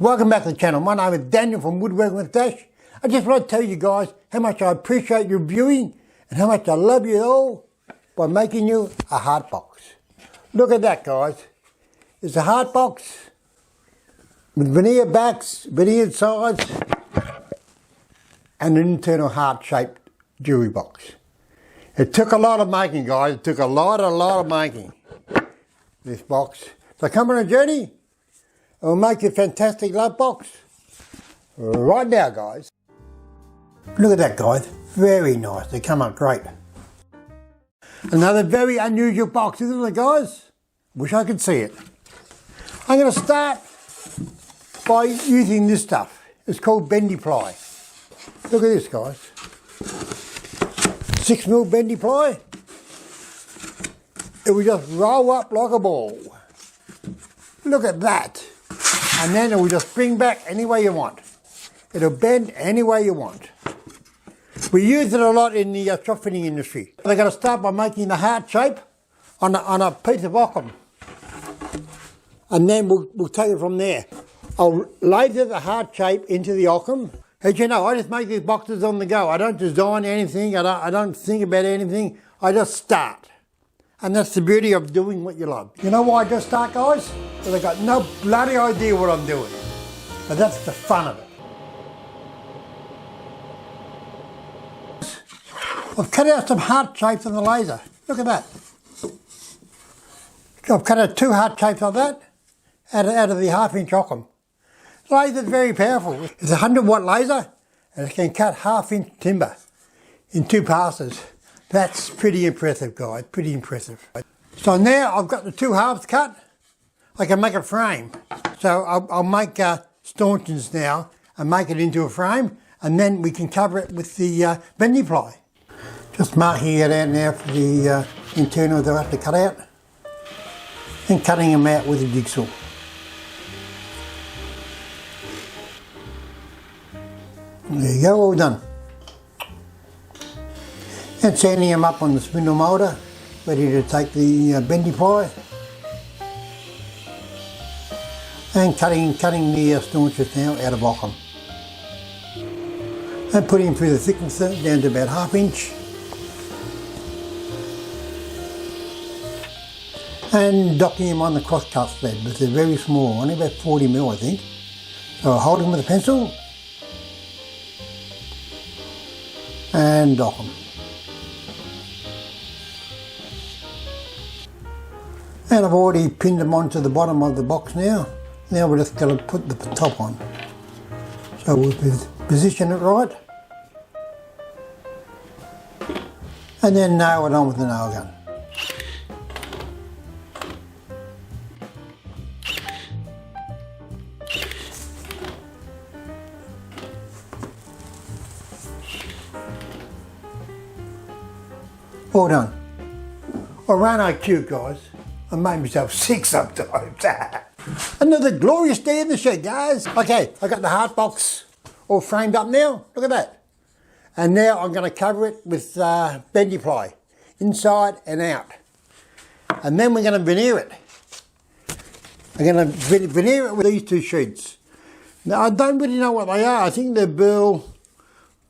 Welcome back to the channel. My name is Daniel from Woodworking with Dash. I just want to tell you guys how much I appreciate your viewing and how much I love you all by making you a heart box. Look at that, guys. It's a heart box with veneer backs, veneered sides and an internal heart-shaped jewelry box. It took a lot of making, guys. It took a lot of making, this box. So come on a journey. It'll make you a fantastic love box right now, guys. Look at that, guys. Very nice. They come out great. Another very unusual box, isn't it, guys? Wish I could see it. I'm going to start by using this stuff. It's called bendy ply. Look at this, guys. 6mm bendy ply. It will just roll up like a ball. Look at that. And then it will just spring back any way you want. It'll bend any way you want. We use it a lot in the shop fitting industry. They're going to start by making the heart shape on a piece of occam. And then we'll take it from there. I'll laser the heart shape into the occam. As you know, I just make these boxes on the go. I don't design anything. I don't think about anything. I just start. And that's the beauty of doing what you love. You know why I just start, guys? Because I've got no bloody idea what I'm doing. But that's the fun of it. I've cut out some heart shapes on the laser. Look at that. I've cut out 2 heart shapes like that out of the 1/2-inch occam. The laser's very powerful. It's a 100-watt laser and it can cut 1/2-inch timber in 2 passes. That's pretty impressive, guys, pretty impressive. So now I've got the 2 halves cut, I can make a frame. So I'll make stanchions now and make it into a frame, and then we can cover it with the bendy ply. Just marking it out now for the internals I have to cut out, and cutting them out with a jigsaw. There you go, all done. And sanding them up on the spindle moulder, ready to take the bendy ply. And cutting the stanchions now out of occam. And putting them through the thickness down to about 1/2 inch. And docking them on the cross-cut sled, but they're very small, only about 40mm I think. So I'll hold them with a pencil and dock them. And I've already pinned them onto the bottom of the box now. Now we're just going to put the top on. So we'll position it right. And then nail it on with the nail gun. All done. I ran out cute, guys. I made myself sick sometimes. Another glorious day in the shed, guys. Okay, I got the heart box all framed up now. Look at that. And now I'm going to cover it with bendy ply, inside and out. And then we're going to veneer it. I'm going to veneer it with these 2 sheets. Now I don't really know what they are. I think they're Burl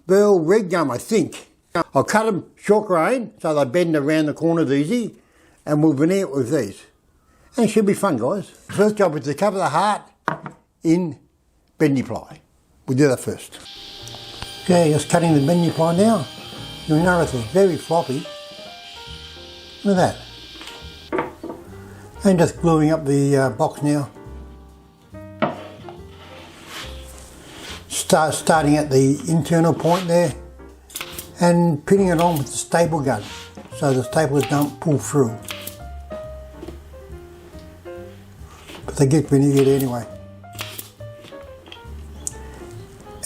red gum, I think. I'll cut them short grain so they bend around the corners easy, and we'll veneer it with these. And it should be fun, guys. First job is to cover the heart in bendy ply. We'll do that first. Okay, just cutting the bendy ply now. You'll notice it's very floppy. Look at that. And just gluing up the box now. Starting at the internal point there and pinning it on with the staple gun so the staples don't pull through. But they get veneered anyway.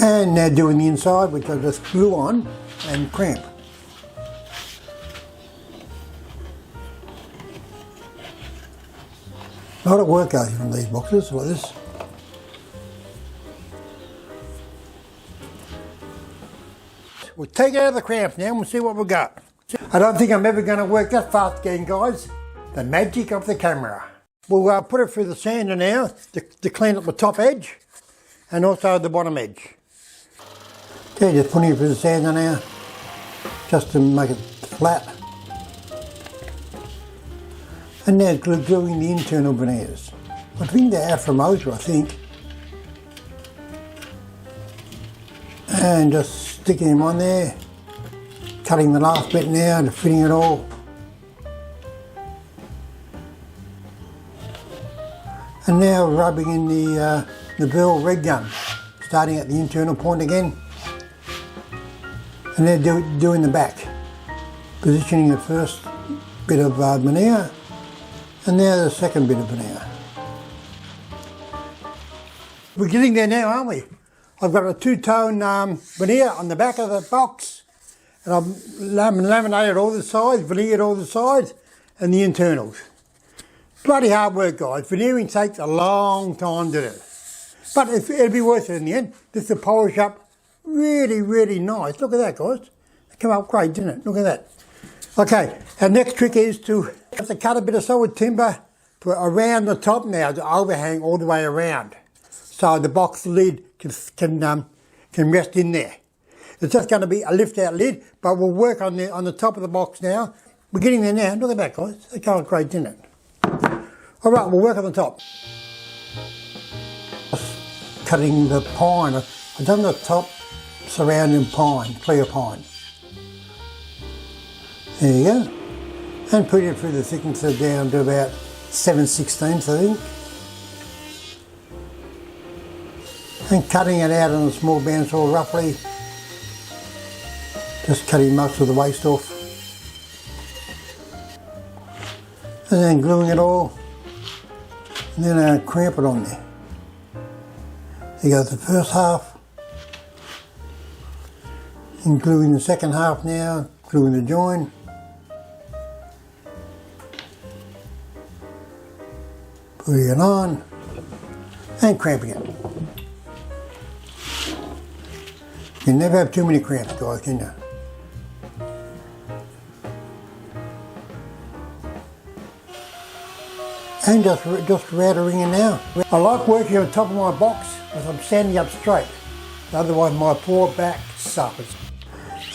And now doing the inside, which I just glue on and cramp. A lot of work goes on these boxes like this. We'll take it out of the cramps now and we'll see what we've got. I don't think I'm ever going to work that fast again, guys. The magic of the camera. We'll put it through the sander now to clean up the top edge. and also the bottom edge. Okay, just putting it through the sander now, just to make it flat. And now gluing the internal veneers. I think they're Afromosa, I think. And just sticking them on there, cutting the last bit now and fitting it all. And now rubbing in the Bell red gun, starting at the internal point again. And then doing the back, positioning the first bit of veneer, and now the second bit of veneer. We're getting there now, aren't we? I've got a two-tone veneer on the back of the box, and I've laminated all the sides, veneered all the sides, and the internals. Bloody hard work, guys. Veneering takes a long time to do. But it'll be worth it in the end. Just to polish up really, really nice. Look at that, guys. It came up great, didn't it? Look at that. Okay, our next trick is to have to cut a bit of solid timber around the top now to overhang all the way around, so the box lid can rest in there. It's just going to be a lift-out lid, but we'll work on the top of the box now. We're getting there now. Look at that, guys. It came out great, didn't it? All right, we'll work on the top. Cutting the pine. I've done the top surrounding pine, clear pine. There you go. And put it through the thicknesser down to about 7/16, I think. And cutting it out on a small bandsaw roughly. Just cutting most of the waste off. And then gluing it all. And then cramp it on there. There goes the first half. And gluing the second half now, gluing the join. Putting it on and cramping it. You never have too many cramps, guys, can you? And just routering it now. I like working on top of my box because I'm standing up straight. Otherwise my poor back suffers.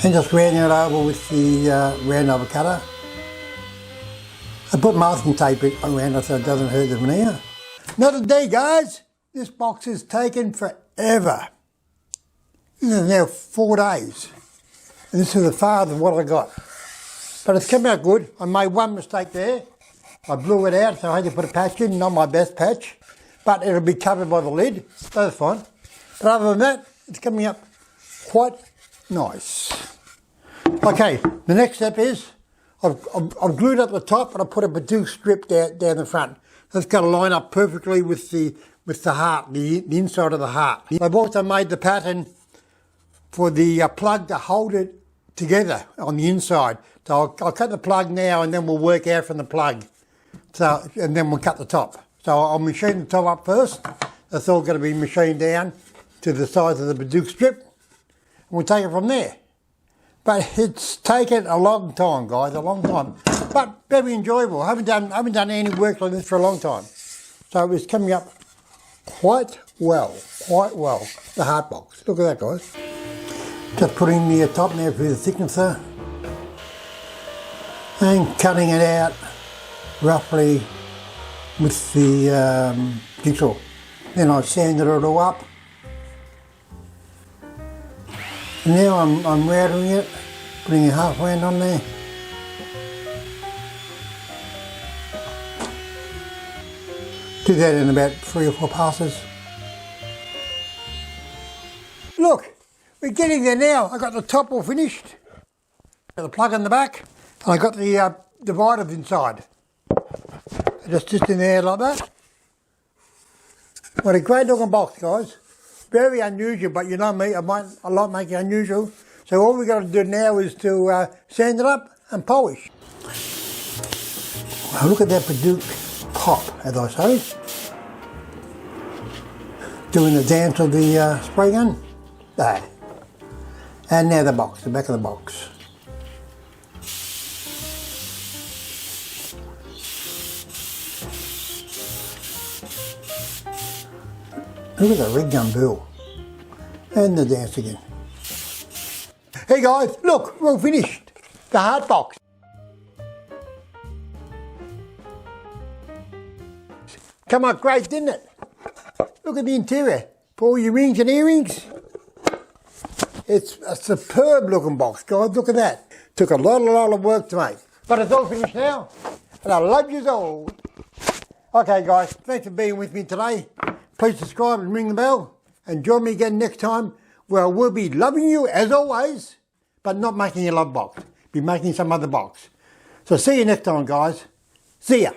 And just rounding it over with the round over cutter. I put masking tape around it so it doesn't hurt the veneer. Another day, guys. This box has taken forever. This is now 4 days. And this is the farthest of what I got. But it's come out good. I made one mistake there. I blew it out, so I had to put a patch in, not my best patch. But it'll be covered by the lid, so that's fine. But other than that, it's coming up quite nice. Okay, the next step is, I've glued up the top and I put a Badoo strip down the front. That's going to line up perfectly with the heart, the inside of the heart. I've also made the pattern for the plug to hold it together on the inside. So I'll cut the plug now and then we'll work out from the plug. So, and then we'll cut the top. So I'll machine the top up first. That's all going to be machined down to the size of the Badoo strip. And we'll take it from there. But it's taken a long time, guys, a long time. But very enjoyable. I haven't done any work like this for a long time. So it's coming up quite well, the heart box. Look at that, guys. Just putting the top now through the thicknesser and cutting it out roughly with the jigsaw. Then I sanded it all up. And now I'm routering it, putting a half round on there. Do that in about 3 or 4 passes. Look, we're getting there now. I got the top all finished. Got the plug in the back, and I got the dividers inside. Just in there like that. What a great looking box, guys. Very unusual, but you know me, I like making unusual. So all we've got to do now is to sand it up and polish. Well, look at that Badoo pop, as I say. Doing the dance of the spray gun. There. And now the box, the back of the box. Look at the red gun bill. And the dance again. Hey guys, look, we're all finished. The heart box. Come out great, didn't it? Look at the interior. For all your rings and earrings. It's a superb looking box, guys. Look at that. Took a lot of work to make. But it's all finished now. And I love you all. Okay, guys. Thanks for being with me today. Please subscribe and ring the bell. And join me again next time where I will be loving you as always, but not making a love box. Be making some other box. So see you next time, guys. See ya.